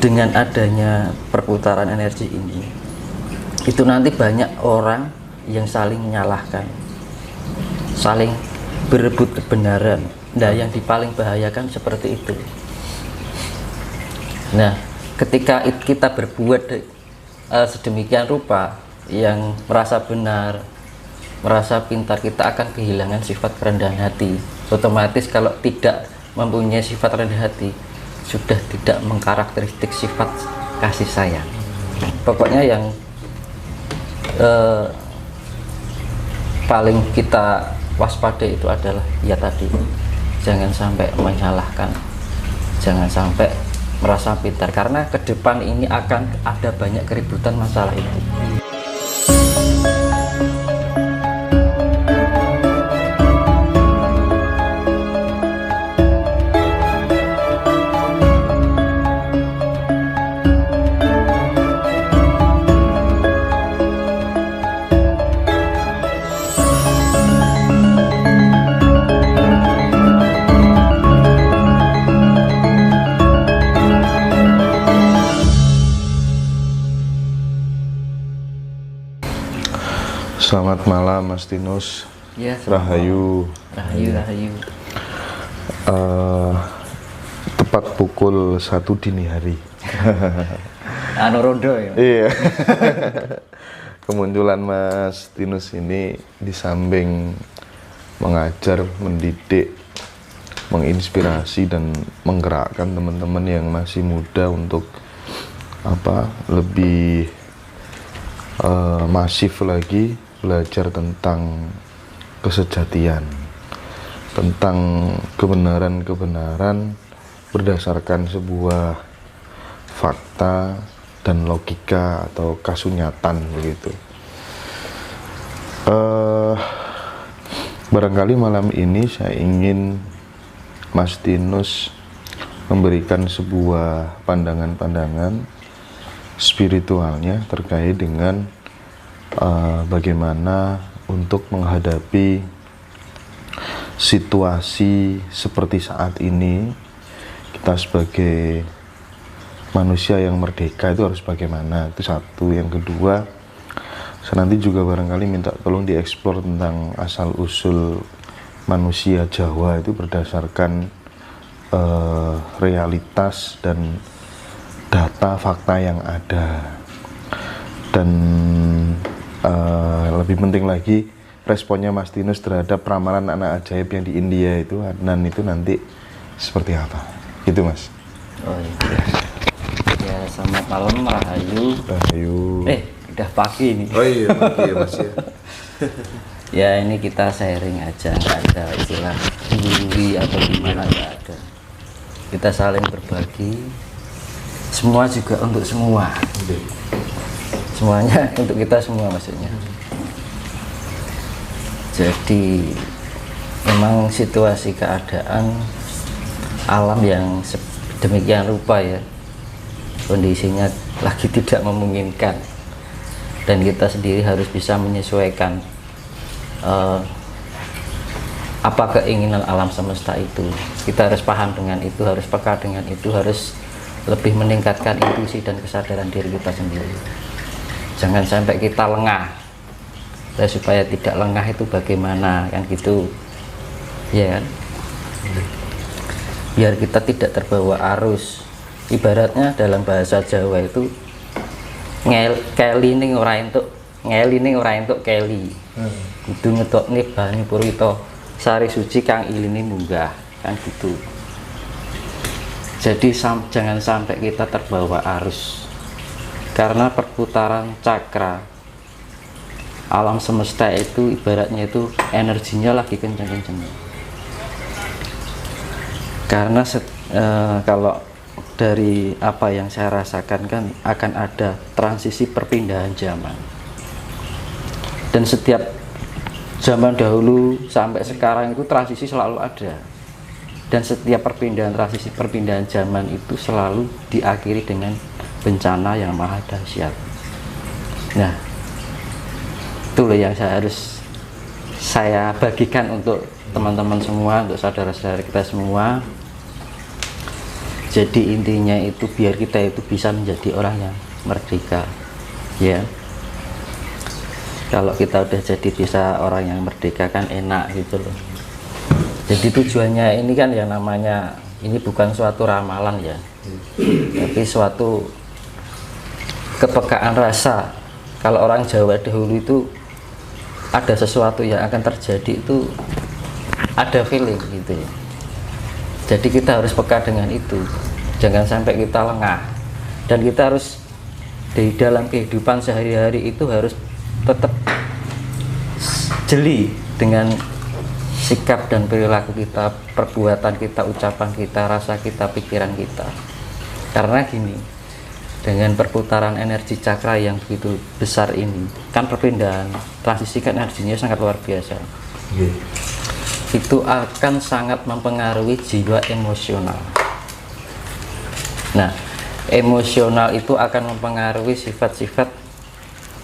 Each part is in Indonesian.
dengan adanya perputaran energi ini, itu nanti banyak orang yang saling menyalahkan, saling berebut kebenaran. Nah, yang paling bahayakan seperti itu. Nah, ketika kita berbuat sedemikian rupa, yang merasa benar, merasa pintar, kita akan kehilangan sifat kerendahan hati. Otomatis kalau tidak mempunyai sifat rendah hati, sudah tidak mengkarakteristik sifat kasih sayang. Pokoknya yang paling kita waspada itu adalah ya tadi, jangan sampai menyalahkan, jangan sampai merasa pintar, karena ke depan ini akan ada banyak keributan masalah itu. Selamat malam Mas Tinus. Ya, Rahayu. Rahayu. Tepat pukul 1 dini hari. Anu rondo ya. Iya. Kemunculan Mas Tinus ini di samping mengajar, mendidik, menginspirasi dan menggerakkan teman-teman yang masih muda untuk lebih masif lagi belajar tentang kesejatian, tentang kebenaran-kebenaran berdasarkan sebuah fakta dan logika atau kasunyatan begitu. Barangkali malam ini saya ingin Mas Tinus memberikan sebuah pandangan-pandangan spiritualnya terkait dengan bagaimana untuk menghadapi situasi seperti saat ini. Kita sebagai manusia yang merdeka itu harus bagaimana, itu satu. Yang kedua, saya nanti juga barangkali minta tolong dieksplor tentang asal usul manusia Jawa itu berdasarkan realitas dan data fakta yang ada. Dan lebih penting lagi, responnya Mas Tinus terhadap ramalan anak ajaib yang di India itu, Adnan, itu nanti seperti apa? Gitu Mas. Oh iya. Ya, selamat malam Rahayu. Udah pagi nih. Oh iya, pagi ya Mas ya. Ya, ini kita sharing aja, nggak ada istilah duri atau gimana, nggak ada. Kita saling berbagi, semua juga untuk semua. Semuanya untuk kita semua maksudnya. Jadi memang situasi keadaan alam yang demikian rupa ya, kondisinya lagi tidak memungkinkan, dan kita sendiri harus bisa menyesuaikan apa keinginan alam semesta itu. Kita harus paham dengan itu, harus peka dengan itu, harus lebih meningkatkan intuisi dan kesadaran diri kita sendiri. Jangan sampai kita lengah. Dan supaya tidak lengah itu bagaimana, kan gitu ya kan? Biar kita tidak terbawa arus. Ibaratnya dalam bahasa Jawa itu keli ning ora entuk ngeli ning ora entuk keli. Kudu ngetokne banyu purita sari suci kang iline munggah, kan gitu. Jadi jangan sampai kita terbawa arus, karena perputaran cakra alam semesta itu ibaratnya itu energinya lagi kencang-kencangnya. Karena kalau dari apa yang saya rasakan kan akan ada transisi perpindahan zaman, dan setiap zaman dahulu sampai sekarang itu transisi selalu ada, dan setiap transisi perpindahan zaman itu selalu diakhiri dengan bencana yang maha dahsyat. Nah, itulah yang saya bagikan untuk teman-teman semua, untuk saudara-saudara kita semua. Jadi intinya itu biar kita itu bisa menjadi orang yang merdeka, ya. Kalau kita udah jadi bisa orang yang merdeka kan enak gitu loh. Jadi tujuannya ini kan yang namanya, ini bukan suatu ramalan ya, tapi suatu kepekaan rasa. Kalau orang Jawa dahulu itu ada sesuatu yang akan terjadi itu ada feeling gitu ya. Jadi kita harus peka dengan itu, jangan sampai kita lengah, dan kita harus di dalam kehidupan sehari-hari itu harus tetap jeli dengan sikap dan perilaku kita, perbuatan kita, ucapan kita, rasa kita, pikiran kita. Karena gini, dengan perputaran energi cakra yang begitu besar ini, kan perpindahan transisi kan energinya sangat luar biasa. Itu akan sangat mempengaruhi jiwa emosional. Nah, emosional itu akan mempengaruhi sifat-sifat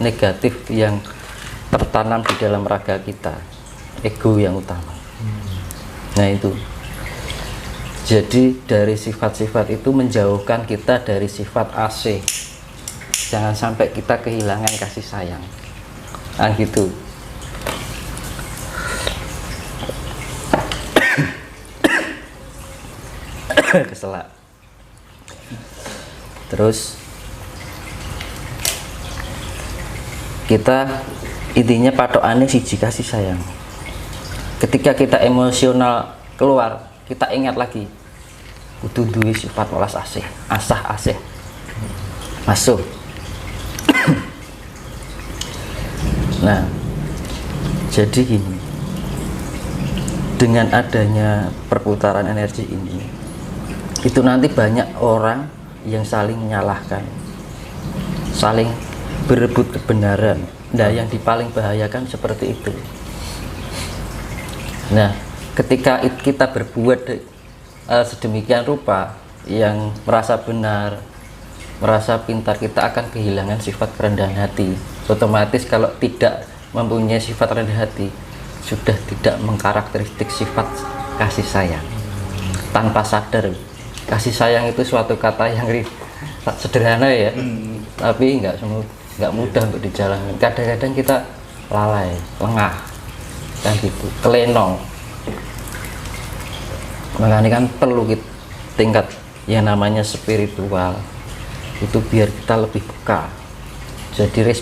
negatif yang tertanam di dalam raga kita, ego yang utama. Nah itu, jadi dari sifat-sifat itu menjauhkan kita dari sifat AC. Jangan sampai kita kehilangan kasih sayang. Nah gitu. Keselak. Terus kita intinya patokannya siji kasih sayang. Ketika kita emosional keluar, kita ingat lagi kudu duwe sifat welas asih, asah asih. Masuk. Nah, jadi gini, dengan adanya perputaran energi ini, itu nanti banyak orang yang saling menyalahkan, saling berebut kebenaran. Nah, yang paling bahayakan seperti itu. Nah, ketika kita berbuat sedemikian rupa yang merasa benar, merasa pintar, kita akan kehilangan sifat kerendahan hati. Otomatis kalau tidak mempunyai sifat rendah hati, sudah tidak mengkarakteristik sifat kasih sayang. Tanpa sadar, kasih sayang itu suatu kata yang sederhana ya, tapi nggak mudah untuk dijalankan. Kadang-kadang kita lalai, lengah, kan gitu, kelenong. Makanya kan perlu tingkat yang namanya spiritual itu biar kita lebih peka, jadi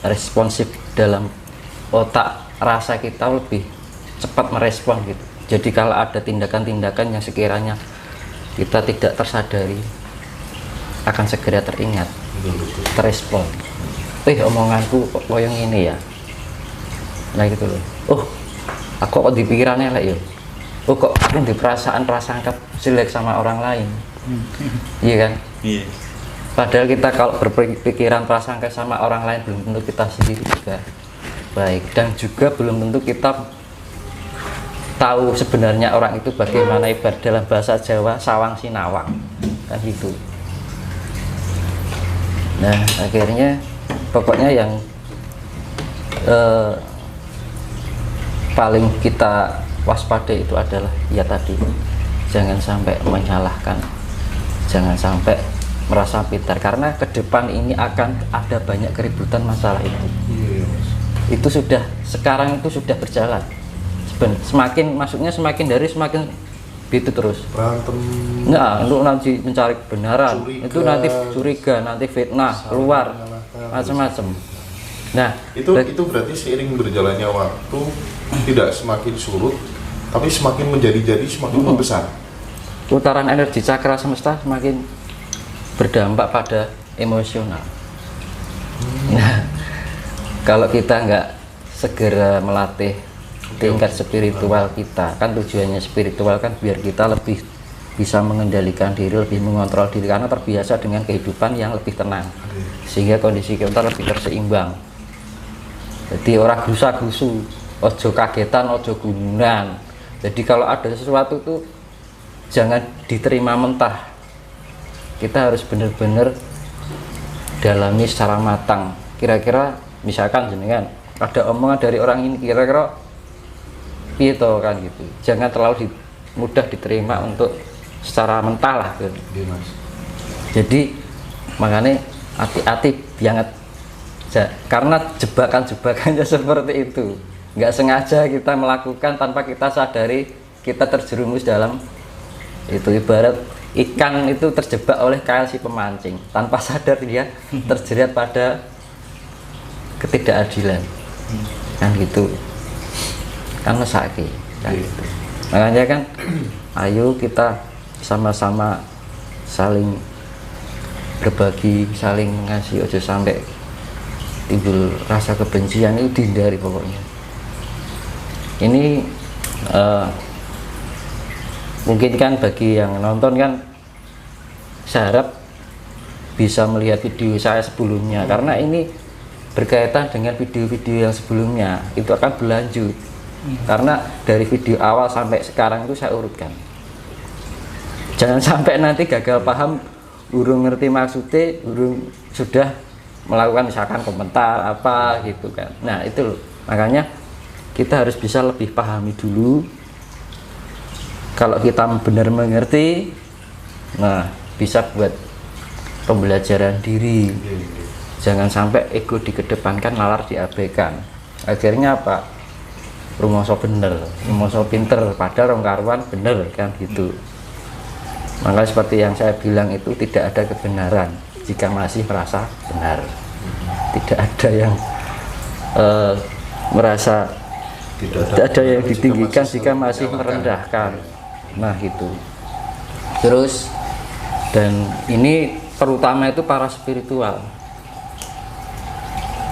responsif dalam otak rasa kita, lebih cepat merespon gitu. Jadi kalau ada tindakan-tindakan yang sekiranya kita tidak tersadari, akan segera teringat, terespon. Omonganku kok koyong ini ya. Nah gitu loh. Oh, aku kok dipikirannya lah ya. Oh kok aku di perasaan prasangka jelek sama orang lain. Iya kan? Iya. Padahal kita kalau berpikiran prasangka sama orang lain, belum tentu kita sendiri juga baik, dan juga belum tentu kita tahu sebenarnya orang itu bagaimana. Ibarat dalam bahasa Jawa, sawang sinawang, kan gitu. Nah akhirnya pokoknya yang paling kita waspada itu adalah ya tadi, jangan sampai menyalahkan, jangan sampai merasa pintar, karena ke depan ini akan ada banyak keributan masalah itu. Itu sudah, sekarang itu sudah berjalan. Semakin masuknya semakin dari semakin gitu terus berantem. Nah, untuk nanti mencari kebenaran, itu nanti curiga, nanti fitnah keluar macam-macam. Nah, itu berarti seiring berjalannya waktu tidak semakin surut, tapi semakin menjadi-jadi, semakin membesar. Putaran energi cakra semesta semakin berdampak pada emosional. Nah, kalau kita nggak segera melatih tingkat spiritual kita, kan tujuannya spiritual kan biar kita lebih bisa mengendalikan diri, lebih mengontrol diri, karena terbiasa dengan kehidupan yang lebih tenang, sehingga kondisi kita lebih terseimbang. Jadi orang gusa-gusu, ojo kagetan, ojo gunan. Jadi kalau ada sesuatu tuh jangan diterima mentah. Kita harus benar-benar dalami secara matang. Kira-kira misalkan jenengan ada omongan dari orang ini, kira-kira gitu kan gitu. Jangan terlalu mudah diterima untuk secara mental lah gitu. Iya, Mas. Jadi makanya hati-hati banget karena jebakan-jebakannya seperti itu, nggak sengaja kita melakukan tanpa kita sadari kita terjerumus dalam itu. Ibarat ikan itu terjebak oleh kail si pemancing, tanpa sadar dia terjerat pada ketidakadilan, kan gitu, kan mesake kan gitu. Makanya kan ayo kita sama-sama saling berbagi, saling ngasih, ojo sampai timbul rasa kebencian, itu dihindari pokoknya. Ini mungkin kan bagi yang nonton kan, saya harap bisa melihat video saya sebelumnya, karena ini berkaitan dengan video-video yang sebelumnya, itu akan berlanjut. Karena dari video awal sampai sekarang itu saya urutkan. Jangan sampai nanti gagal paham, urung ngerti maksudnya, urung sudah melakukan misalkan komentar apa gitu kan. Nah itu loh, makanya kita harus bisa lebih pahami dulu. Kalau kita benar mengerti, nah bisa buat pembelajaran diri. Jangan sampai ego dikedepankan, nalar diabaikan. Akhirnya apa? Rumoso bener, rumoso pinter, padahal rong karuan bener kan gitu. Maka seperti yang saya bilang itu, tidak ada kebenaran jika masih merasa benar. Tidak ada yang merasa, tidak ada yang ditinggikan jika masih merendahkan. Nah gitu. Terus, dan ini terutama itu para spiritual.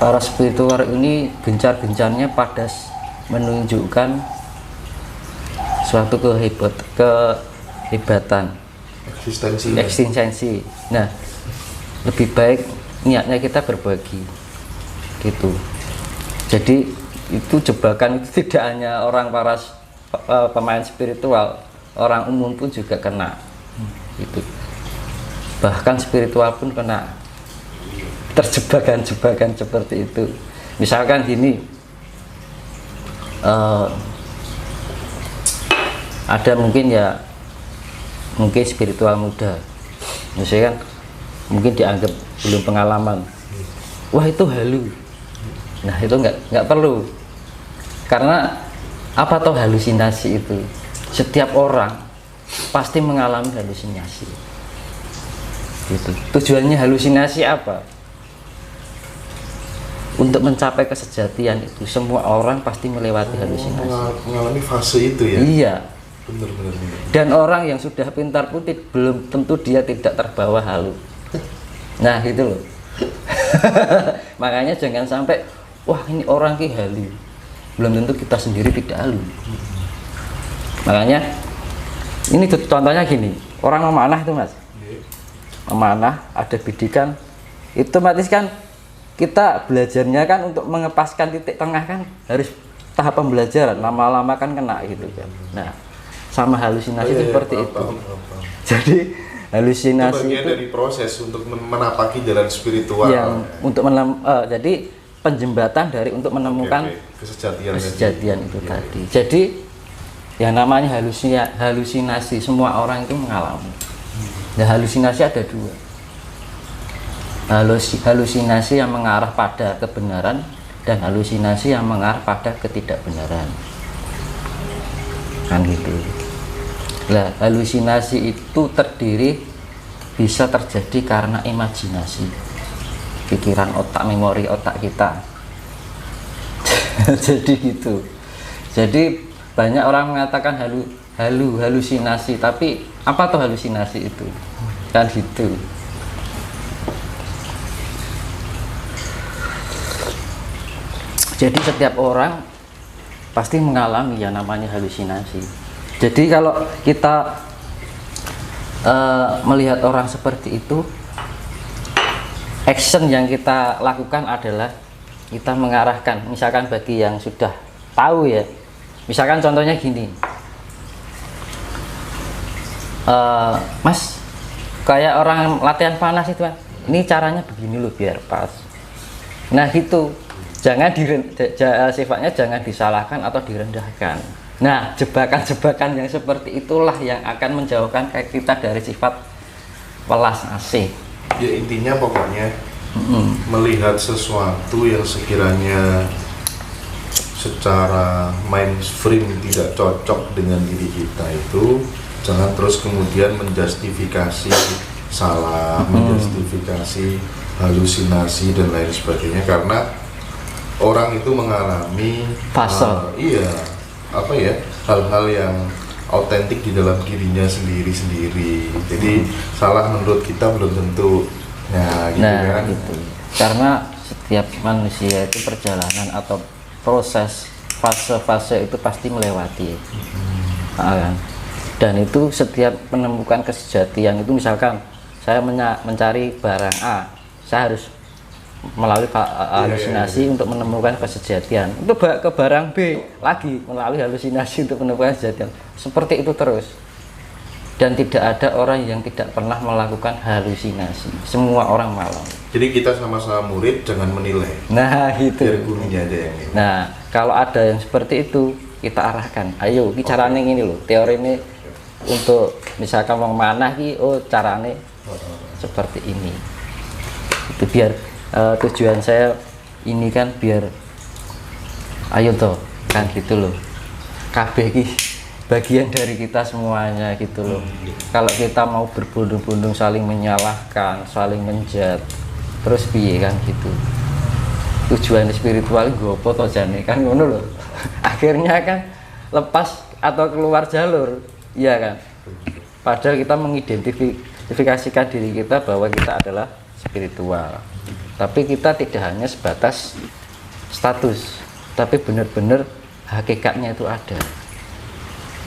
Para spiritual ini gencar-gencarnya pada menunjukkan suatu kehebatan, eksistensi. Nah, lebih baik niatnya kita berbagi gitu. Jadi itu jebakan itu tidak hanya orang para pemain spiritual, orang umum pun juga kena gitu. Bahkan spiritual pun kena terjebakan-jebakan seperti itu. Misalkan gini, ada mungkin spiritual muda, misalnya kan mungkin dianggap belum pengalaman, wah itu halu. Nah itu nggak perlu, karena apa toh halusinasi itu, setiap orang pasti mengalami halusinasi gitu. Tujuannya halusinasi apa? Untuk mencapai kesejatian itu, semua orang pasti melewati halusinasi. Mengalami fase itu ya? Iya. Benar. Dan orang yang sudah pintar pun belum tentu dia tidak terbawa halu. Nah gitu loh. Makanya jangan sampai, wah ini orang ki halu, belum tentu kita sendiri tidak halu. Makanya ini contohnya gini, orang memanah itu mas, memanah ada bidikan, itu otomatis kan kita belajarnya kan untuk mengepaskan titik tengah kan harus tahap pembelajaran, lama-lama kan kena gitu kan. Nah sama halusinasi seperti itu. Jadi halusinasi itu bagian dari proses untuk menapaki jalan spiritual yang untuk jadi penjembatan dari untuk menemukan kesejatian itu tadi. Jadi yang namanya halusinasi semua orang itu mengalami. Nah halusinasi ada dua, halusinasi yang mengarah pada kebenaran dan halusinasi yang mengarah pada ketidakbenaran, kan gitu. Nah halusinasi itu bisa terjadi karena imajinasi, pikiran otak, memori otak kita. Jadi gitu. Jadi banyak orang mengatakan halusinasi, tapi apa tuh halusinasi itu? Kan gitu. Jadi setiap orang pasti mengalami yang namanya halusinasi. Jadi kalau kita melihat orang seperti itu, action yang kita lakukan adalah kita mengarahkan, misalkan bagi yang sudah tahu ya, misalkan contohnya gini, mas kayak orang latihan panas itu kan, ini caranya begini loh biar pas. Nah gitu, sifatnya jangan disalahkan atau direndahkan. Nah, jebakan-jebakan yang seperti itulah yang akan menjauhkan kita dari sifat welas asih. Ya intinya pokoknya melihat sesuatu yang sekiranya secara mainstream tidak cocok dengan diri kita itu jangan terus kemudian menjustifikasi salah, menjustifikasi halusinasi dan lain sebagainya, karena orang itu mengalami fase hal-hal yang autentik di dalam dirinya sendiri-sendiri. Jadi salah menurut kita belum tentu. Nah, gitu kan. Gitu. Karena setiap manusia itu perjalanan atau proses fase-fase itu pasti melewati. Kan? Dan itu setiap menemukan kesejatian itu, misalkan saya mencari barang A, saya harus melalui halusinasi untuk menemukan kesejatian. Itu ke barang B lagi melalui halusinasi untuk menemukan kesejatian. Seperti itu terus. Dan tidak ada orang yang tidak pernah melakukan halusinasi. Semua orang malam. Jadi kita sama-sama murid, jangan menilai. Nah, gitu. Biar gurunya aja yang ini. Nah, kalau ada yang seperti itu, kita arahkan. Ayo, ini caranya gini loh. Teori ini untuk misalkan mau manah ki, oh caranya seperti ini. Itu biar tujuan saya ini kan biar ayo toh kan gitu loh. Kabeh ki bagian dari kita semuanya gitu loh. Kalau kita mau berbondong-bondong saling menyalahkan, saling menjat, terus piye kan gitu. Tujuan spiritual gopo to jane kan ngono loh. Akhirnya kan lepas atau keluar jalur, iya kan. Padahal kita mengidentifikasikan diri kita bahwa kita adalah spiritual. Tapi kita tidak hanya sebatas status, tapi benar-benar hakikatnya itu ada.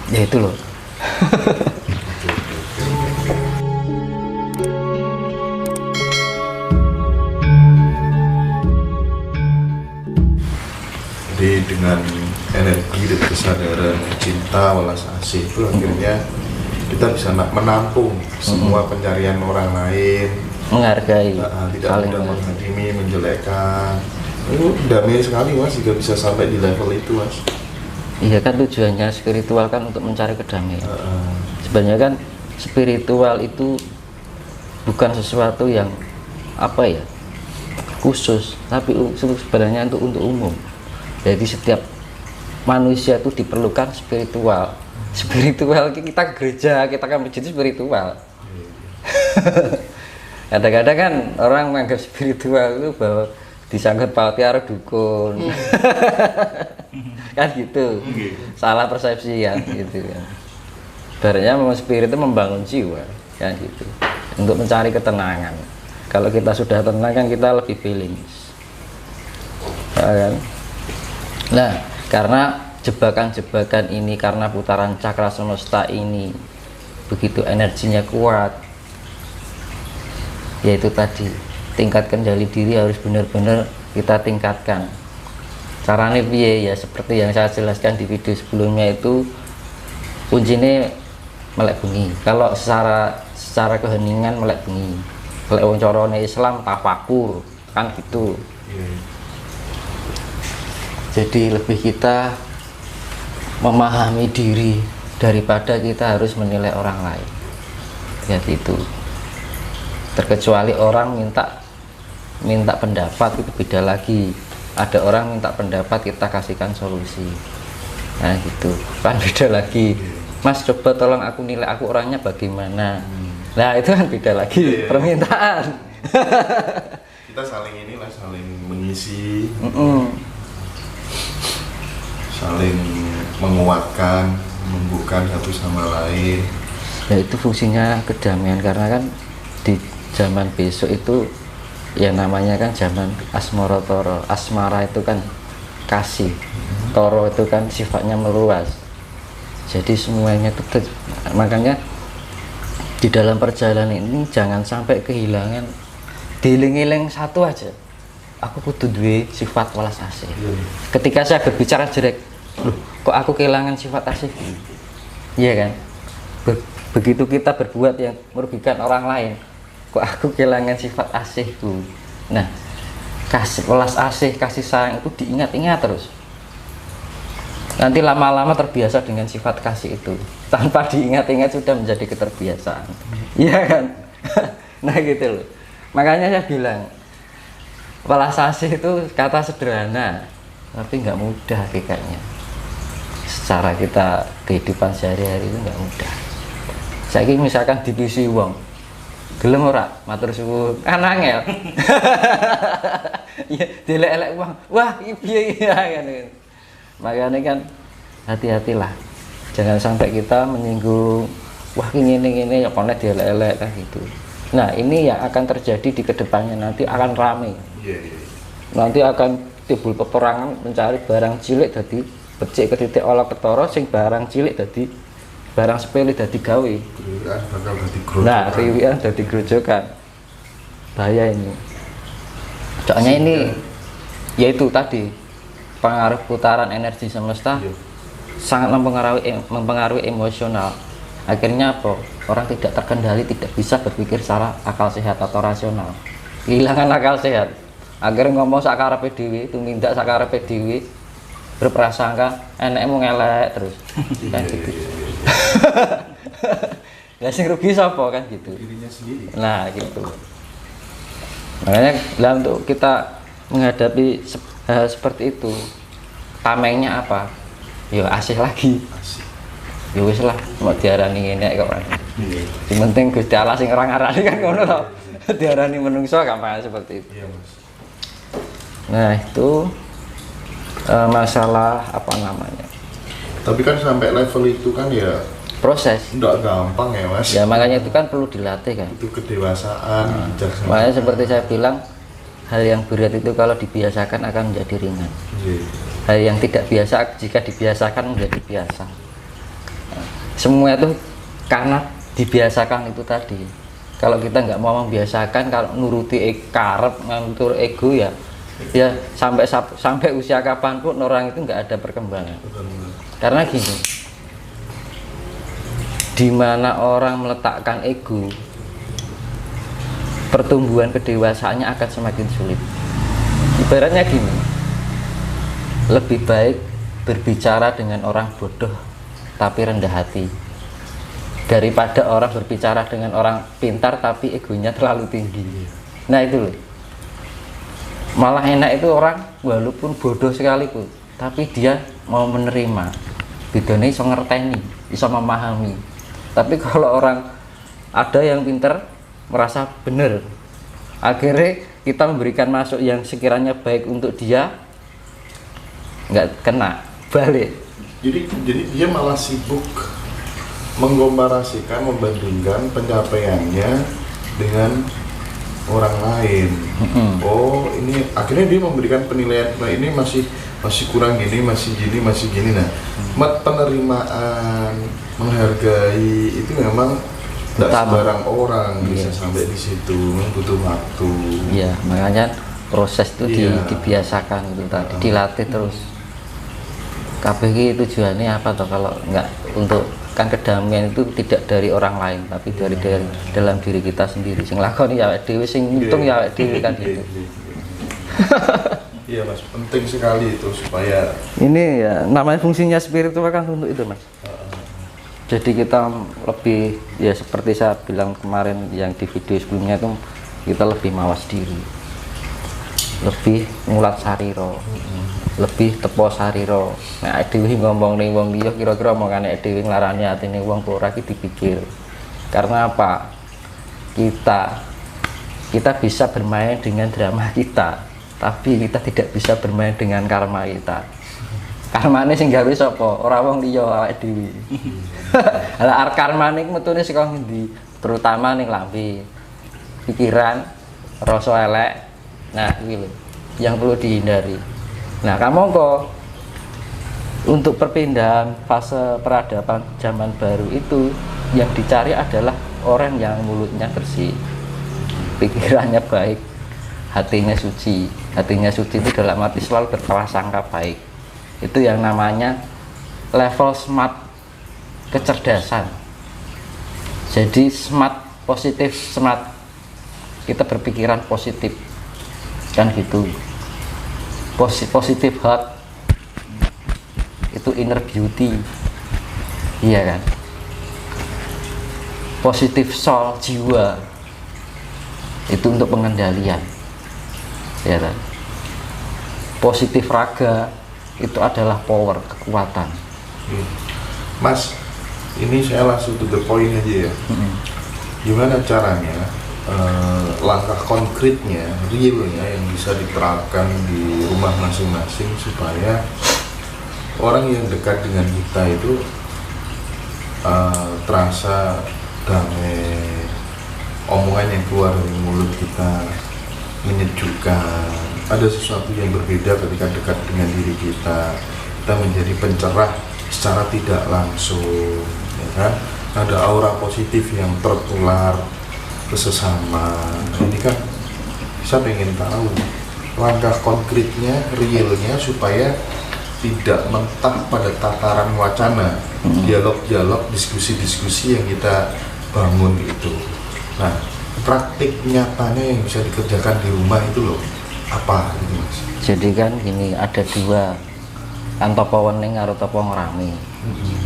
Ya itu loh. Jadi dengan energi dan kesadaran cinta welas asih itu akhirnya kita bisa menampung semua pencarian orang lain, menghargai, tidak mudah menghakimi, menjelekkan. Itu damai sekali mas jika bisa sampai di level itu mas. Iya kan, tujuannya spiritual kan untuk mencari kedamaian. Sebenarnya kan spiritual itu bukan sesuatu yang apa ya khusus, tapi sebenarnya untuk umum. Jadi setiap manusia itu diperlukan spiritual. Spiritual kita ke gereja, kita kan masjid spiritual. Kadang-kadang kan orang menganggap spiritual itu bahwa disangkut pauti karo dukun. Kan gitu. Salah persepsi ya gitu kan. Sebenarnya memang spirit itu membangun jiwa kan gitu. Untuk mencari ketenangan. Kalau kita sudah tenang kan kita lebih feelings. Kan? Nah, karena jebakan-jebakan ini, karena putaran cakra semesta ini begitu energinya kuat, yaitu tadi tingkat kendali diri harus benar-benar kita tingkatkan. Caranya piye ya seperti yang saya jelaskan di video sebelumnya, itu kuncinya melek bengi. Kalau secara keheningan melek bengi. Kalau wong carane Islam tafakur kan gitu. Jadi lebih kita memahami diri daripada kita harus menilai orang lain. Ya itu. Terkecuali orang minta pendapat, itu beda lagi. Ada orang minta pendapat, kita kasihkan solusi. Nah gitu kan beda lagi. Mas coba tolong aku nilai, aku orangnya bagaimana. Nah itu kan beda lagi permintaan. Kita saling inilah, saling mengisi, saling menguatkan, membuka satu sama lain. Ya itu fungsinya kedamaian, karena kan di zaman besok itu yang namanya kan zaman asmara toro. Asmara itu kan kasih, toro itu kan sifatnya meluas. Jadi semuanya itu makanya di dalam perjalanan ini jangan sampai kehilangan dieling-eling satu aja. Aku kudu duwe sifat welas asih. Ketika saya berbicara jelek, loh kok aku kehilangan sifat asih? Iya kan? Begitu kita berbuat yang merugikan orang lain, kok aku kehilangan sifat asihku. Nah, kasih welas asih, kasih sayang itu diingat-ingat terus. nanti lama-lama terbiasa dengan sifat kasih itu, tanpa diingat-ingat sudah menjadi keterbiasaan. Iya kan? Nah gitu loh, makanya saya bilang welas asih itu kata sederhana tapi nggak mudah hakikatnya. Secara kita kehidupan sehari-hari itu nggak mudah. Saya misalkan divisi wong gelem ora matur suwun kan angel. Ya dilek-elek wong, wah iki piye kan. Makanya kan hati-hatilah, jangan sampai kita menyinggung wah ini ya konek dilek-elek kan gitu. Nah ini yang akan terjadi di kedepannya, nanti akan rame. Nanti akan timbul peperangan mencari barang cilik dadi becik ketitik olah ketara, sing barang cilik dadi barang sepele dadi gawe. Nah kriwian dadi grojokan, bahaya ini. Soalnya ini yaitu tadi pengaruh putaran energi semesta sangat mempengaruhi emosional. Akhirnya apa? Orang tidak terkendali, tidak bisa berpikir secara akal sehat atau rasional, kehilangan akal sehat. Akhirnya ngomong sakarepe dhewe, tumindak sakarepe dhewe, berprasangka enek mau ngelek terus kan gitu. Lah sing rugi sapa kan gitu. Nah gitu. Makanya untuk kita menghadapi hal seperti itu, tamengnya apa? Ya asih lagi. Ya wis lah, mau diarani ngene kok. Yang penting Gusti Allah sing ora ngarani kan ngono to. Diarani menungso gampang seperti itu. Iya, Mas. Nah, itu masalah apa namanya? Tapi kan sampai level itu kan ya proses. Enggak gampang ya, Mas. Ya makanya itu kan perlu dilatih kan. Itu kedewasaan, bijaksana. Makanya seperti saya bilang, hal yang berat itu kalau dibiasakan akan menjadi ringan. Hal yang tidak biasa jika dibiasakan menjadi biasa. Semua itu karena dibiasakan itu tadi. Kalau kita nggak mau membiasakan, kalau nuruti karep, ngatur ego ya sampai usia kapanpun orang itu nggak ada perkembangan. Karena gini, di mana orang meletakkan ego, pertumbuhan kedewasaannya akan semakin sulit. Ibaratnya gini, lebih baik berbicara dengan orang bodoh tapi rendah hati daripada orang berbicara dengan orang pintar tapi egonya terlalu tinggi. Nah itu loh, malah enak itu orang walaupun bodoh sekalipun tapi dia mau menerima, bedanya iso ngerteni, iso memahami. Tapi kalau orang ada yang pintar merasa benar, akhirnya kita memberikan masuk yang sekiranya baik untuk dia, nggak kena balik. Jadi dia malah sibuk mengkomparasikan, membandingkan pencapaiannya dengan orang lain. Oh ini akhirnya dia memberikan penilaian, nah ini masih kurang gini, masih gini. Nah penerimaan, menghargai itu memang tidak sembarang orang bisa sampai di situ, butuh waktu. Iya, makanya proses itu dibiasakan itu tadi, dilatih terus. KBG tujuannya apa toh kalau nggak untuk kan kedamaian itu tidak dari orang lain tapi dari dalam diri kita sendiri. Sing lakoni ya awake dhewe, sing ngitung ya awake dhewe kan gitu. Iya Mas, penting sekali itu supaya ini ya namanya fungsinya spiritual kan untuk itu Mas. Jadi kita lebih ya seperti saya bilang kemarin yang di video sebelumnya itu kita lebih mawas diri, lebih ngulat sariro, lebih tepo sariro. Nah dhewe ngomong ning wong liya kira-kira omongane dhewe nglarani atine wong kok ora iki dipikir. Karena apa? Kita bisa bermain dengan drama kita, tapi kita tidak bisa bermain dengan karma kita. Karmane sing gawe sapa? Ora wong liya, awake dhewe. Lah karmane iku metune saka ngendi? Terutama ning lambe. Pikiran, rasa elek. Nah, iki lho yang perlu dihindari. Nah, kamangka untuk perpindahan fase peradaban zaman baru itu yang dicari adalah orang yang mulutnya bersih, pikirannya baik, hatinya suci. Hatinya suci itu dalam arti selalu berprasangka baik. Itu yang namanya level smart kecerdasan. Jadi smart, positif, smart, kita berpikiran positif kan gitu, positif heart. itu inner beauty, iya kan? Positif soul, jiwa itu untuk pengendalian, ya kan? Positif raga itu adalah power, kekuatan. Mas, ini saya langsung to the point aja ya. Gimana caranya langkah konkretnya, realnya yang bisa diterapkan di rumah masing-masing supaya orang yang dekat dengan kita itu terasa damai, omongan yang keluar dari mulut kita menyejukkan, ada sesuatu yang berbeda ketika dekat dengan diri kita menjadi pencerah secara tidak langsung, ya kan? Ada aura positif yang tertular ke sesama. Ini kan saya pengen tahu langkah konkretnya, realnya supaya tidak mentah pada tataran wacana, dialog-dialog, diskusi-diskusi yang kita bangun itu. Nah, praktik nyatanya yang bisa dikerjakan di rumah itu loh, apa gitu Mas? Jadi kan gini, ada dua, kan topo wening karo topo ngerami,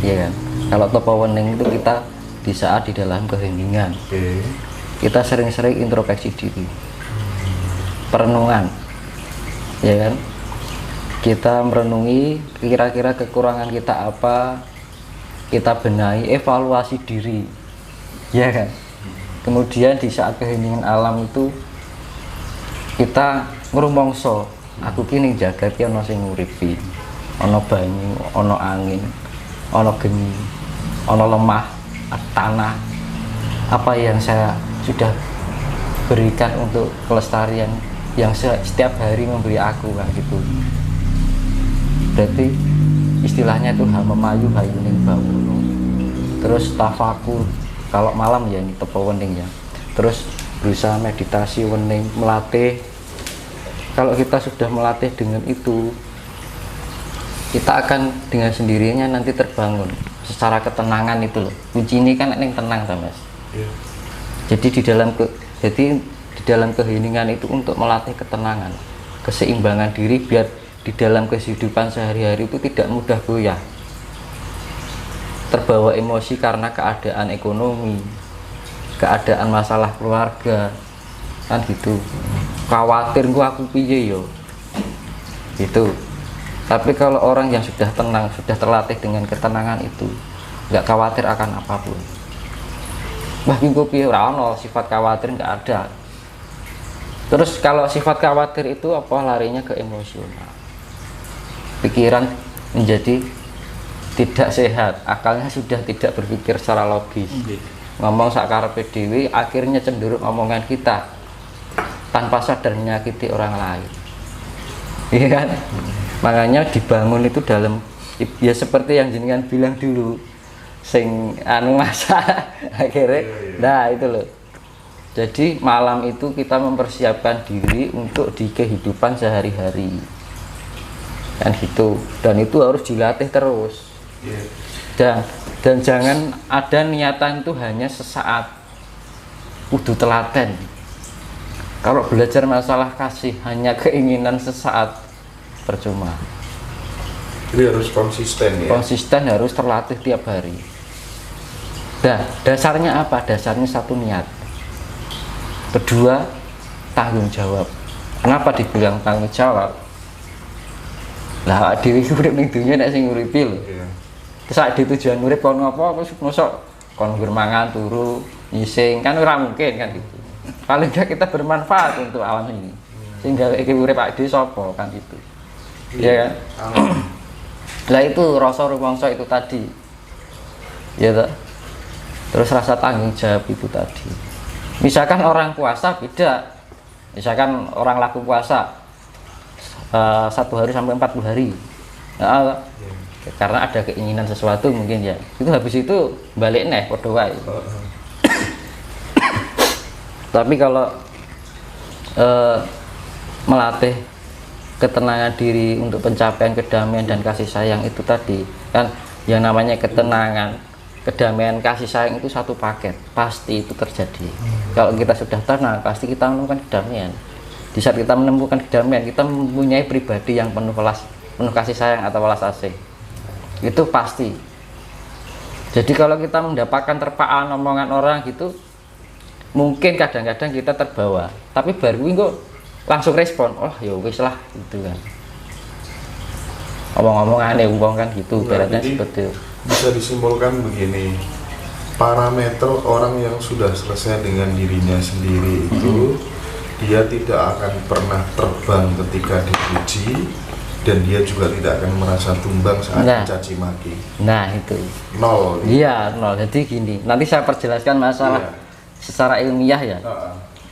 iya kan? Kalau topo wening itu kita di saat di dalam keheningan, kita sering-sering introspeksi diri, perenungan, ya kan? Kita merenungi kira-kira kekurangan kita apa, kita benahi, evaluasi diri, ya kan? Kemudian di saat keheningan alam itu kita ngrumangsa, aku kini jagat ki ana sing nguripi, ana banyu, ana angin, ana geni, ana lemah, tanah. Apa yang saya sudah berikan untuk kelestarian yang setiap hari memberi aku kan gitu. Berarti istilahnya itu memayu hayuning banguno. Terus tafakur, kalau malam ya ini tepo wening ya. Terus berusaha meditasi wening, melatih. Kalau kita sudah melatih dengan itu, kita akan dengan sendirinya nanti terbangun secara ketenangan itu loh. Kunci ini kan yang tenang sama Mas. Jadi di dalam keheningan itu untuk melatih ketenangan, keseimbangan diri biar di dalam kehidupan sehari-hari itu tidak mudah goyah, terbawa emosi karena keadaan ekonomi, keadaan masalah keluarga, kan gitu. Khawatir gua aku piye yo, gitu. Tapi kalau orang yang sudah tenang, sudah terlatih dengan ketenangan itu, nggak khawatir akan apapun. Bahkan gue piye ora ono sifat khawatir, nggak ada. Terus kalau sifat khawatir itu apa, larinya ke emosional. Pikiran menjadi tidak sehat, akalnya sudah tidak berpikir secara logis. Ngomong sakarepe dhewe, akhirnya cenderung omongan kita tanpa sadar menyakiti orang lain. Iya kan? Makanya dibangun itu dalam, ya seperti yang jenengan bilang dulu, sing anu masa akhirnya, nah itu loh. Jadi malam itu kita mempersiapkan diri untuk di kehidupan sehari-hari, kan gitu. Dan itu harus dilatih terus. Dan jangan ada niatan itu hanya sesaat, kudu telaten. Kalau belajar masalah kasih hanya keinginan sesaat, percuma. Jadi harus konsisten ya? Konsisten, harus terlatih tiap hari. Nah, dasarnya apa? Dasarnya satu, niat. Kedua, tanggung jawab. Kenapa dibilang tanggung jawab? Lah dhewe iki urip ning dunya nek sing nguripi lho. Terus ade tujuan urip kon ngopo, mosok kon mangan turu, nyising, kan ora mungkin kan gitu. Paling enggak kita bermanfaat untuk alam ini. Sehingga iki urip ade sapa kan gitu. Iya kan? Lah itu rasa rumangsa itu tadi. Ya toh? Terus rasa tanggung jawab itu tadi. Misalkan orang puasa beda. Misalkan orang laku puasa 1 hari sampai 40 hari. Nah, karena ada keinginan sesuatu mungkin ya. Itu habis itu balik neh padha wae. Tapi kalau melatih ketenangan diri untuk pencapaian kedamaian dan kasih sayang itu tadi, kan yang namanya ketenangan, kedamaian, kasih sayang itu satu paket, pasti itu terjadi. Kalau kita sudah tenang, pasti kita menemukan kedamaian. Di saat kita menemukan kedamaian, kita mempunyai pribadi yang penuh kasih sayang atau welas asih. itu pasti. Jadi kalau kita mendapatkan terpaan omongan orang gitu, mungkin kadang-kadang kita terbawa, tapi baru kok langsung respon, oh ya wis lah gitu kan. Omong-omongannya wong kan gitu, ibaratnya seperti itu. Bisa disimpulkan begini, parameter orang yang sudah selesai dengan dirinya sendiri itu dia tidak akan pernah terbang ketika dipuji, dan dia juga tidak akan merasa tumbang saat dicaci maki. Nah itu Nol. Iya, nol. Jadi gini, nanti saya perjelaskan masalah secara ilmiah ya.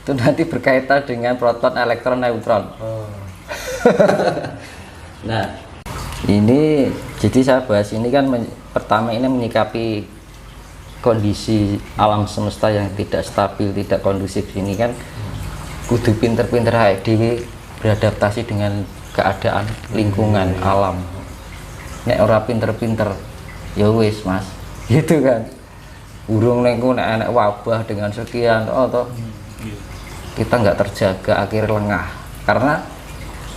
Itu nanti berkaitan dengan proton, elektron, neutron. Nah, ini jadi saya bahas ini kan pertama ini menyikapi kondisi alam semesta yang tidak stabil, tidak kondusif ini kan kudu pinter-pinter ae dhewe beradaptasi dengan keadaan lingkungan alam. Nek ora pinter-pinter ya wis Mas, gitu kan. Burung nengku nek enek wabah dengan sekian toh kita nggak terjaga, akhir lengah. Karena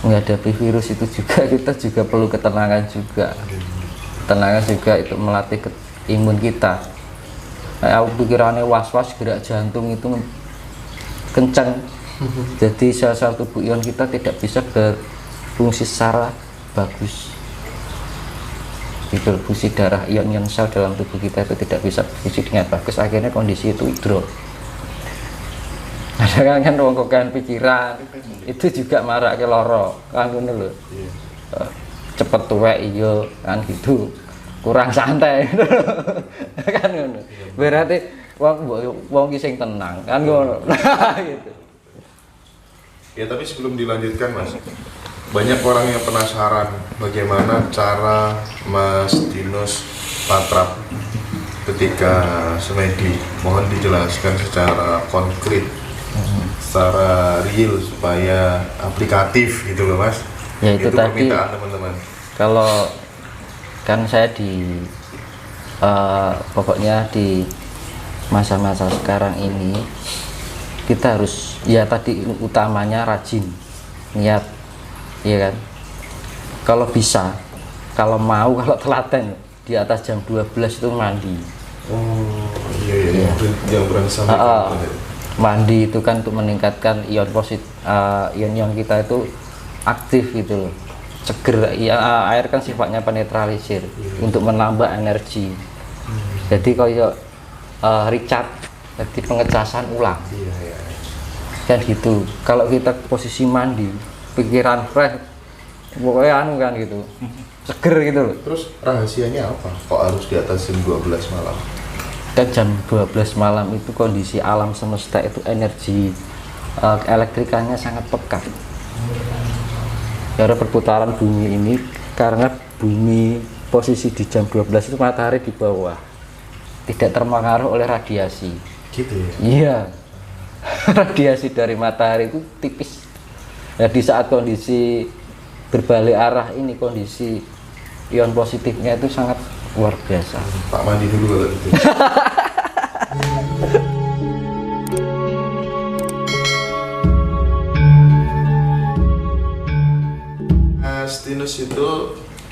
menghadapi virus itu juga kita juga perlu ketenangan juga. Ketenangan juga itu melatih imun kita. Aku pikirannya was-was, gerak jantung itu kencang. Jadi sel-sel tubuh ion kita tidak bisa berfungsi secara bagus. Distribusi darah ion-ion sel dalam tubuh kita itu tidak bisa berfungsi dengan bagus, akhirnya kondisi itu drop. Ada kan rongkokan pikiran itu juga marak ke loro kan ngono lho. Cepet tuwek iya kan gitu, kurang santai kan ngono. Berarti wong ki sing tenang kan ngono. Gitu. Ya tapi sebelum dilanjutkan Mas, banyak orang yang penasaran bagaimana cara Mas Dinus Patrap ketika semedi. Mohon dijelaskan secara konkret, secara real supaya aplikatif gitu loh Mas. Ya itu tadi permintaan teman-teman. Kalau kan saya di pokoknya di masa-masa sekarang ini kita harus ya tadi utamanya rajin, niat, ya kan. Kalau bisa, kalau mau, kalau telaten di atas jam 12 itu mandi. Oh iya. Yang berangsang mandi itu kan untuk meningkatkan ion positif, ion-ion kita itu aktif gitu loh, seger. Ya, air kan sifatnya penetralisir untuk menambah energi. Jadi kalau recharge, jadi pengecasan ulang. Kan gitu. Kalau kita posisi mandi, pikiran fresh, pokoknya anu kan gitu, seger gitu loh. Terus rahasianya apa? Kok harus di atas jam 12 malam? Dan jam 12 malam itu kondisi alam semesta itu energi elektrikannya sangat pekat. Karena perputaran bumi ini, karena bumi posisi di jam 12 itu matahari di bawah, tidak terpengaruh oleh radiasi. Gitu ya? Iya. Radiasi dari matahari itu tipis. Nah, di saat kondisi berbalik arah ini, kondisi ion positifnya itu sangat luar biasa. Pak mandi dulu kalau gitu. Mas Dinus itu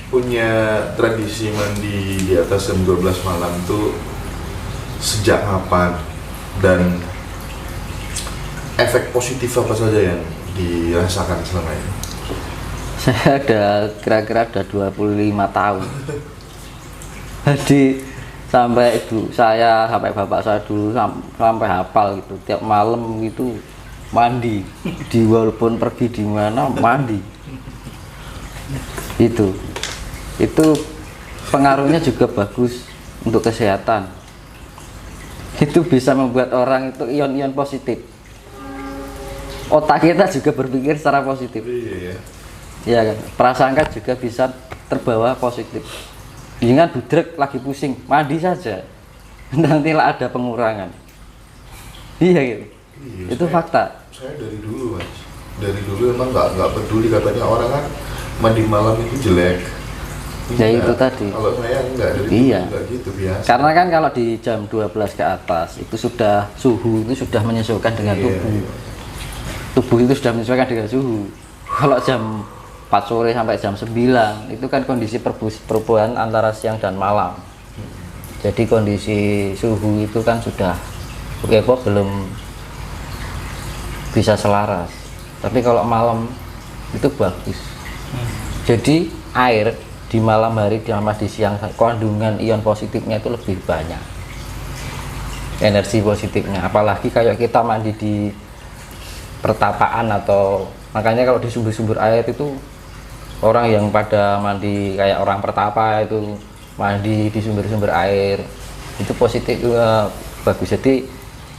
punya tradisi mandi di atas jam 12 malam tuh sejak kapan, dan efek positif apa saja yang dirasakan selama ini? Saya kira-kira ada 25 tahun. Jadi sampai ibu saya, sampai bapak saya dulu sampai hafal gitu, tiap malam gitu mandi, di walaupun pergi di mana mandi. Itu pengaruhnya juga bagus untuk kesehatan. Itu bisa membuat orang itu ion-ion positif. Otak kita juga berpikir secara positif. Iya. Ya kan, prasangka juga bisa terbawa positif. Jangan budrek lagi pusing, mandi saja, nantilah ada pengurangan. Iya gitu. Iya, itu fakta. Saya dari dulu Mas, dari dulu emang nggak peduli, katanya orang kan mandi malam itu jelek. Ya itu tadi. Kalau saya enggak, dari Iya. dulu enggak gitu biasa. Karena kan kalau di jam 12 ke atas itu sudah suhu itu sudah menyesuaikan dengan tubuh. Iya. Tubuh itu sudah menyesuaikan dengan suhu. Kalau jam 4 sore sampai jam 9 itu kan kondisi perubahan antara siang dan malam. Jadi kondisi suhu itu kan sudah belum bisa selaras. Tapi kalau malam itu bagus. Jadi air di malam hari sama di siang kandungan ion positifnya itu lebih banyak. Energi positifnya, apalagi kayak kita mandi di pertapaan atau makanya kalau di sumber-sumber air itu orang yang pada mandi kayak orang pertapa itu mandi di sumber-sumber air itu positif bagus. Jadi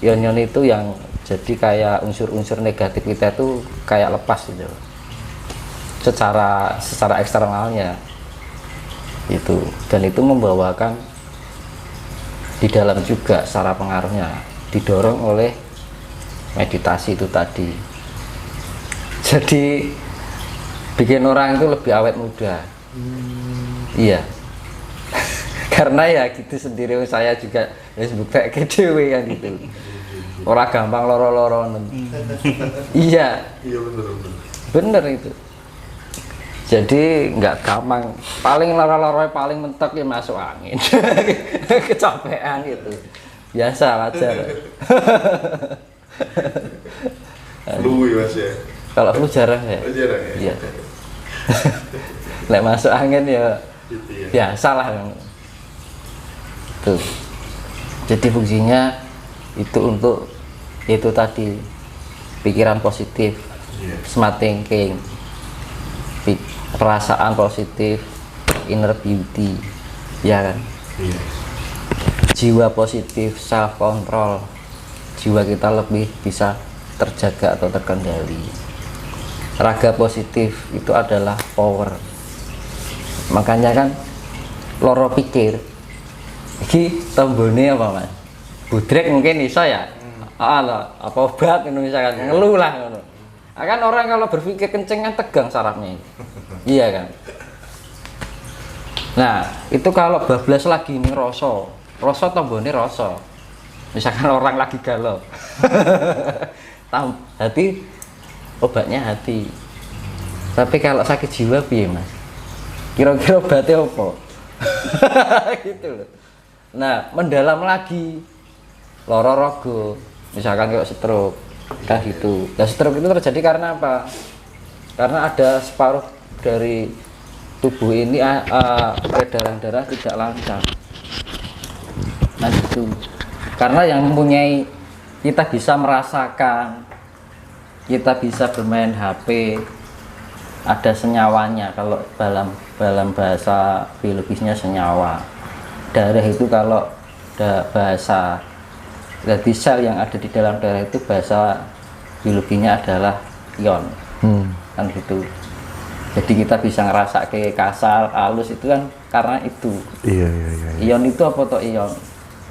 ion-ion itu yang jadi kayak unsur-unsur negatif kita itu kayak lepas gitu secara eksternalnya itu, dan itu membawakan di dalam juga secara pengaruhnya didorong oleh meditasi itu tadi. Jadi bikin orang itu lebih awet muda. Iya. Karena ya gitu sendiri, saya juga bukti ke dewe kan gitu. Orang gampang loro-loro. Iya. Iya bener itu. Jadi nggak gampang, paling loro-loro paling mentok ya masuk angin. Kecapean gitu. Biasa wajar. Flu ya Mas ya. Kalau flu jarang ya? Jarang ya? Iya. Lek masuk angin ya Gitu ya. biasa lah. Tuh. Jadi fungsinya itu untuk itu tadi pikiran positif, smart thinking, perasaan positif, inner beauty, ya kan? Iya. Jiwa positif, self control, jiwa kita lebih bisa terjaga atau terkendali. Raga positif itu adalah power. Makanya kan loro pikir iki tombone apa Mas? Budrek mungkin iso ya. Apa obat Indonesia kan ngeluh lah ngono. Kan orang kalau berpikir kenceng kan tegang sarafnya. Iya kan? Nah, itu kalau bablas lagi ini rasa tombone rasa. Misalkan orang lagi galau. Hati obatnya hati. Tapi kalau sakit jiwa piye Mas? Kira-kira obatnya apa? Gitu loh. Nah, mendalam lagi loro rogo, misalkan kayak stroke kan gitu. Nah, stroke itu terjadi karena apa? Karena ada separuh dari tubuh ini peredaran darah tidak lancar. Nah itu karena yang mempunyai, kita bisa merasakan, kita bisa bermain HP, ada senyawanya. Kalau dalam bahasa biologisnya senyawa. Darah itu kalau bahasa, jadi sel yang ada di dalam darah itu bahasa biologinya adalah ion. Kan gitu. Jadi kita bisa ngerasa kayak kasar, halus itu kan karena itu. Iya. Ion itu apa toh ion?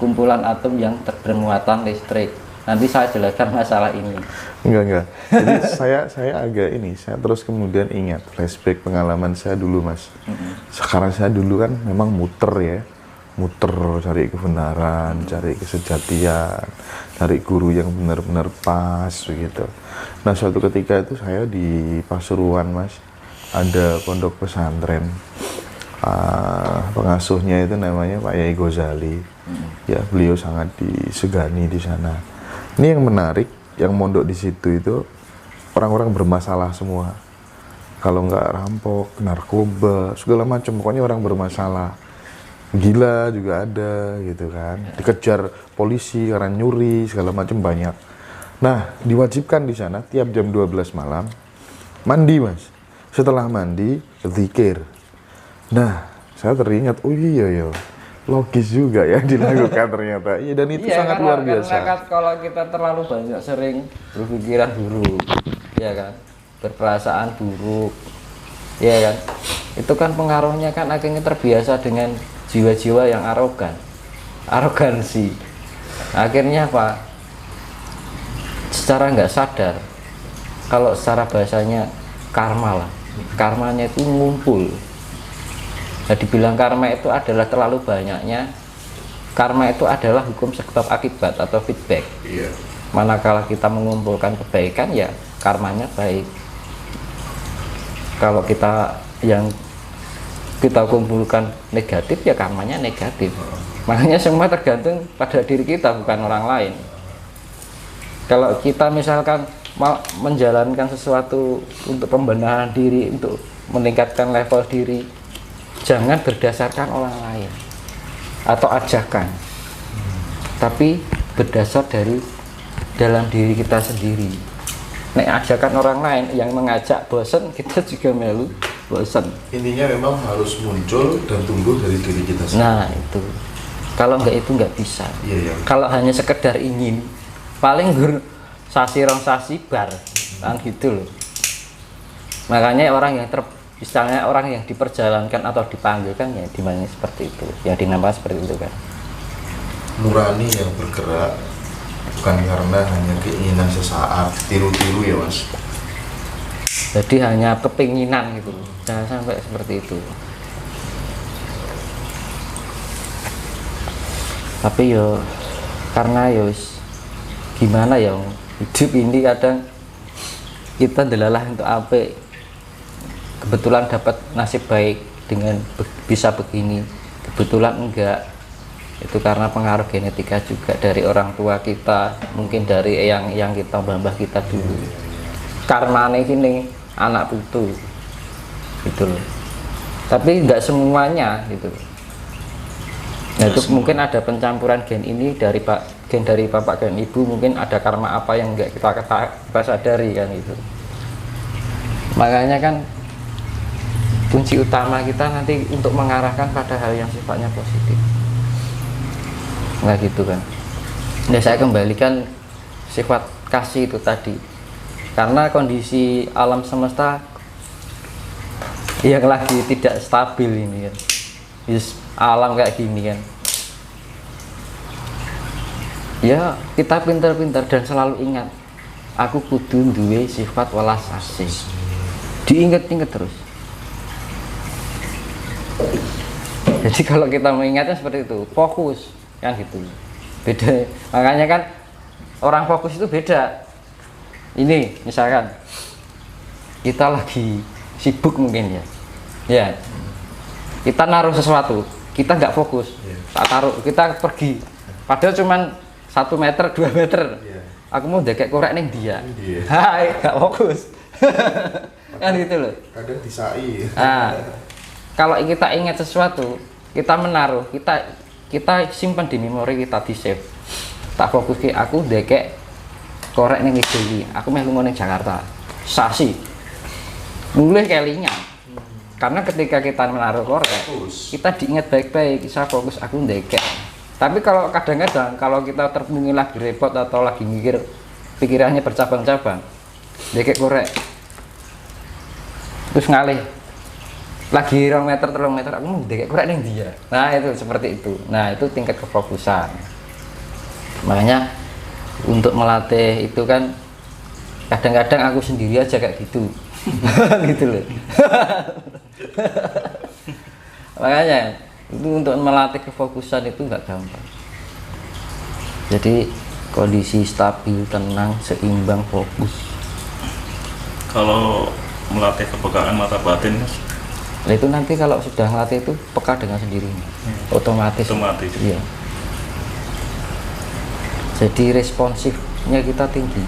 Kumpulan atom yang bermuatan listrik. Nanti saya jelaskan masalah ini. Enggak. Jadi saya agak saya terus kemudian ingat flashback pengalaman saya dulu Mas. Sekarang saya dulu kan memang muter cari kebenaran, cari kesejatian, cari guru yang benar-benar pas begitu. Nah suatu ketika itu saya di Pasuruan Mas, ada pondok pesantren, pengasuhnya itu namanya Pak Yai Ghazali. Ya beliau sangat disegani di sana. Ini yang menarik, yang mondok di situ itu orang-orang bermasalah semua. Kalau nggak rampok, narkoba, segala macam, pokoknya orang bermasalah. Gila juga ada gitu kan, dikejar polisi karena nyuri segala macam banyak. Nah diwajibkan di sana tiap jam 12 malam mandi Mas. Setelah mandi zikir. Nah saya teringat, oh iya logis juga ya dilakukan ternyata. Iya, dan itu sangat luar biasa. Karena kalau kita terlalu banyak sering berpikiran buruk, ya kan, berperasaan buruk, ya kan, itu kan pengaruhnya kan akhirnya terbiasa dengan jiwa-jiwa yang arogansi. Akhirnya apa? Secara nggak sadar, kalau secara bahasanya karma lah, karmanya itu ngumpul. Nah, dibilang karma itu adalah terlalu banyaknya. Karma itu adalah hukum sebab akibat atau feedback. Iya. Manakala kita mengumpulkan kebaikan, ya karmanya baik. Kalau kita yang kita kumpulkan negatif, ya karmanya negatif. Makanya semua tergantung pada diri kita, bukan orang lain. Kalau kita misalkan mau menjalankan sesuatu untuk pembenahan diri, untuk meningkatkan level diri, jangan berdasarkan orang lain atau ajakan, tapi berdasar dari dalam diri kita sendiri. Nek ajakan orang lain yang mengajak bosan, kita juga melu bosan. Intinya memang harus muncul dan tumbuh dari diri kita sendiri. Nah itu, kalau enggak itu enggak bisa. Iya, iya. Kalau hanya sekedar ingin, paling sasi rong sasi bar, kan gitu loh. Makanya orang yang misalnya orang yang diperjalankan atau dipanggil kan ya dimana seperti itu, yang dinamakan seperti itu kan. Nurani yang bergerak, bukan karena hanya keinginan sesaat, tiru-tiru ya Mas. Jadi hanya kepinginan gitu, jangan sampai seperti itu. Tapi yo karena gimana ya, hidup ini kadang kita delalah untuk apa, kebetulan dapat nasib baik dengan bisa begini, kebetulan enggak, itu karena pengaruh genetika juga dari orang tua kita, mungkin dari yang kita mbah kita dulu. Karena ini anak putu gitu loh, tapi enggak semuanya gitu. Nah itu mungkin ada pencampuran gen ini dari gen dari bapak dan ibu, mungkin ada karma apa yang enggak kita sadari kan itu. Makanya kan kunci utama kita nanti untuk mengarahkan pada hal yang sifatnya positif. Nggak gitu kan. Nah saya kembalikan sifat kasih itu tadi, karena kondisi alam semesta yang lagi tidak stabil ini kan, alam kayak gini kan, ya kita pintar-pintar dan selalu ingat, aku kudu duwe sifat welas asih, diingat-ingat terus. Jadi kalau kita mengingatnya seperti itu, fokus kan gitu, beda. Makanya kan orang fokus itu beda. Ini misalkan kita lagi sibuk mungkin ya kita naruh sesuatu, kita nggak fokus, tak taruh, kita pergi, padahal cuman 1 meter 2 meter, aku mau dekek korek nih dia, hai nggak fokus. Kan gitu loh, Kadang disai. nah, kalau kita ingat sesuatu, kita menaruh, kita simpan di memori kita, di save, tak fokus ke aku dekek korek nih iki, aku melu mau ning Jakarta sasi mulai kelinya. Karena ketika kita menaruh korek, kita diingat baik-baik, bisa fokus aku ndekek. Tapi kalau kadang-kadang kalau kita terpungi lagi repot atau lagi mikir, pikirannya bercabang-cabang, ndekek korek terus ngalih lagi 2 meter 3 meter, aku mau ndekek korek ning dia. Nah itu seperti itu. Nah itu tingkat kefokusan. Makanya untuk melatih itu kan kadang-kadang aku sendiri aja kayak gitu. Gitu loh. Makanya itu untuk melatih kefokusan itu nggak gampang. Jadi kondisi stabil, tenang, seimbang, fokus. Kalau melatih kepekaan mata batin Mas, Nah, itu nanti kalau sudah melatih itu peka dengan sendirinya, otomatis. Iya. Jadi responsifnya kita tinggi.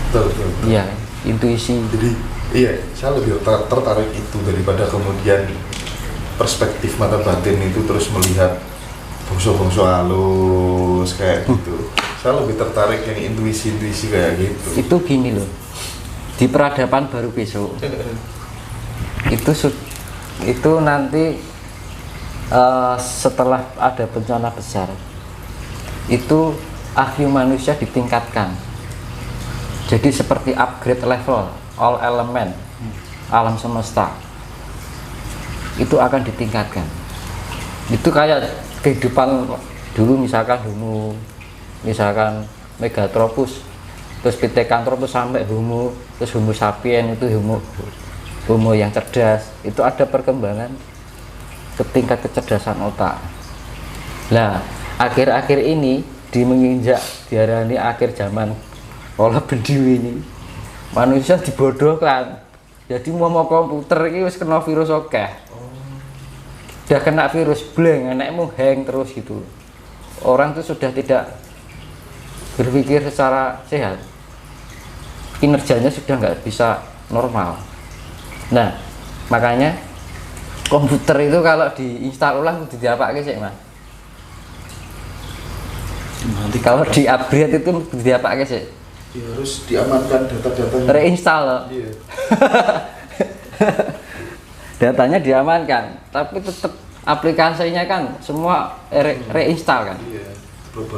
Betul. Iya, intuisi. Jadi iya, saya lebih tertarik itu daripada kemudian perspektif mata batin itu terus melihat bongso-bongso halus kayak gitu. Saya lebih tertarik yang intuisi-intuisi kayak gitu. Itu gini loh, di peradaban baru besok itu nanti setelah ada bencana besar itu IQ manusia ditingkatkan, jadi seperti upgrade level, all element alam semesta itu akan ditingkatkan. Itu kayak kehidupan dulu, misalkan Homo, misalkan Megathropus, terus Pithecanthropus sampai Homo, terus Homo sapien, itu Homo yang cerdas, itu ada perkembangan ke tingkat kecerdasan otak. Nah, akhir-akhir ini menginjak diarani akhir zaman pola bendiwi ini, manusia dibodohkan Jadi mau komputer ini wis kena virus oke. Udah kena virus blank, enakmu hang terus gitu. Orang tuh sudah tidak berpikir secara sehat. Kinerjanya sudah nggak bisa normal. Nah, makanya komputer itu kalau diinstal ulang kudu diapake sih, Mas. Nanti Kalau di-upgrade itu kudu diapake sih. Ya, harus diamankan data-datanya. Reinstall loh. Iya. Datanya diamankan, tapi tetap aplikasinya kan semua reinstall kan. Iya.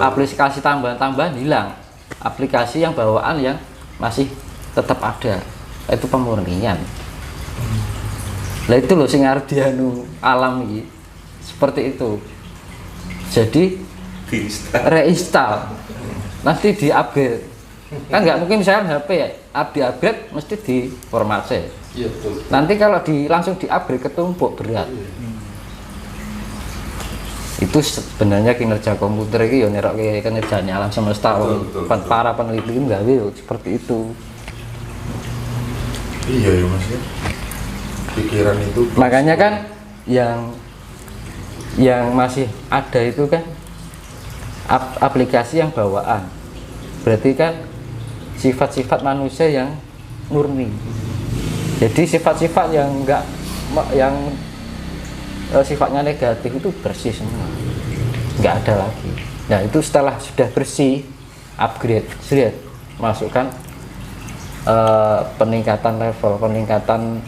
Aplikasi tambahan-tambahan hilang. Aplikasi yang bawaan yang masih tetap ada. Itu pemurnian. Lah itu loh sing arep dianu alam iki. Seperti itu. Jadi reinstall. Nanti di-upgrade. Kan nggak mungkin misalnya HP ya, di-upgrade mesti diformasi. Iya, betul. Nanti kalau langsung di-upgrade ketumpuk berat. Itu sebenarnya kinerja komputer itu ya nerokke kinerjanya alam semesta. Betul. Para peneliti nggawe seperti itu. Iya ya Mas ya. Pikiran itu. Makanya kan yang masih ada itu kan aplikasi yang bawaan. Berarti kan sifat-sifat manusia yang murni. Jadi sifat-sifat yang enggak yang sifatnya negatif itu bersih semua, nggak ada lagi. Nah itu setelah sudah bersih, upgrade, sudah masukkan peningkatan level, peningkatan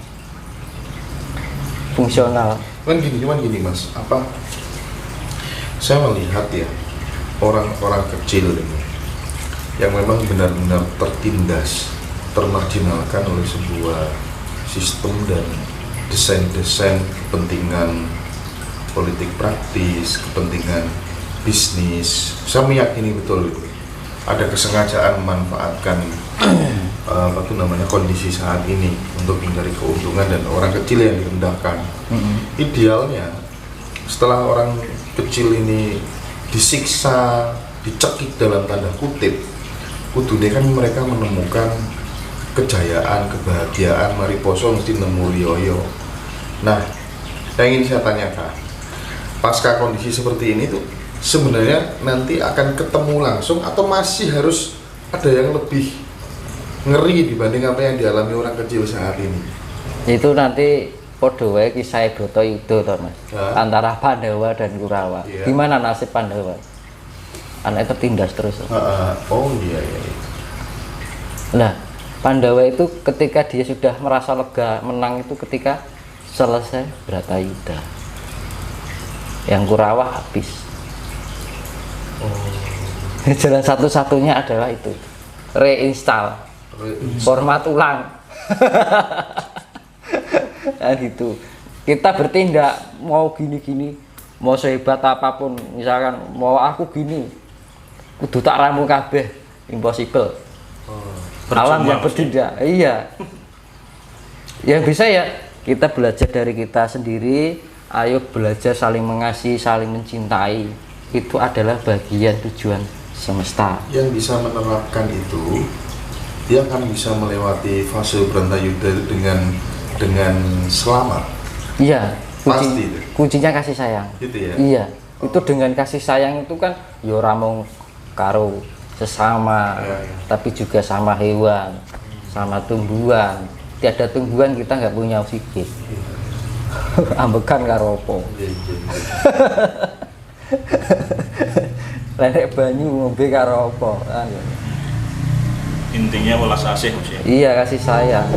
fungsional. Cuman gini Mas, apa? Saya melihat ya orang-orang kecil ini yang memang benar-benar tertindas, termarginalkan oleh sebuah sistem dan desain-desain kepentingan politik praktis, kepentingan bisnis. Saya meyakini betul itu ada kesengajaan memanfaatkan kondisi saat ini untuk menghindari keuntungan dan orang kecil yang direndahkan. Idealnya setelah orang kecil ini disiksa, dicekik dalam tanda kutip, kudune kan mereka menemukan kejayaan, kebahagiaan, mariposo mesti nemu liyoyo. Nah, yang ingin saya tanyakan, pasca kondisi seperti ini tuh sebenarnya nanti akan ketemu langsung atau masih harus ada yang lebih ngeri dibanding apa yang dialami orang kecil saat ini? Itu nanti podo wae kisah Bratayuda to Mas. Hah? Antara Pandawa dan Kurawa. Iya. Gimana nasib Pandawa? Anaknya tertindas terus. Oh iya. Nah, Pandawa itu ketika dia sudah merasa lega menang itu ketika selesai Bratayuda. Yang Kurawa habis. Jalan satu-satunya adalah itu, reinstall, format ulang. Nah, gitu. Kita bertindak mau gini-gini, mau sehebat apapun, misalkan mau aku gini, kudu tak ramu kabeh, impossible. Alam yang bertindak, iya. Yang bisa ya kita belajar dari kita sendiri. Ayo belajar saling mengasihi, saling mencintai. Itu adalah bagian tujuan semesta. Yang bisa menerapkan itu, dia akan bisa melewati fase Bratayuda dengan selamat. Iya, Pasti itu. kuncinya kasih sayang. Gitu ya? Iya, itu dengan kasih sayang itu kan ya ora mung karo sesama, Ya. tapi juga sama hewan, sama tumbuhan. Tiada tumbuhan kita nggak punya oksigen. Ambekan karo opo. Lenek banyu ngombe karo opo. Intinya welas asih Mas ya. Iya, kasih sayang.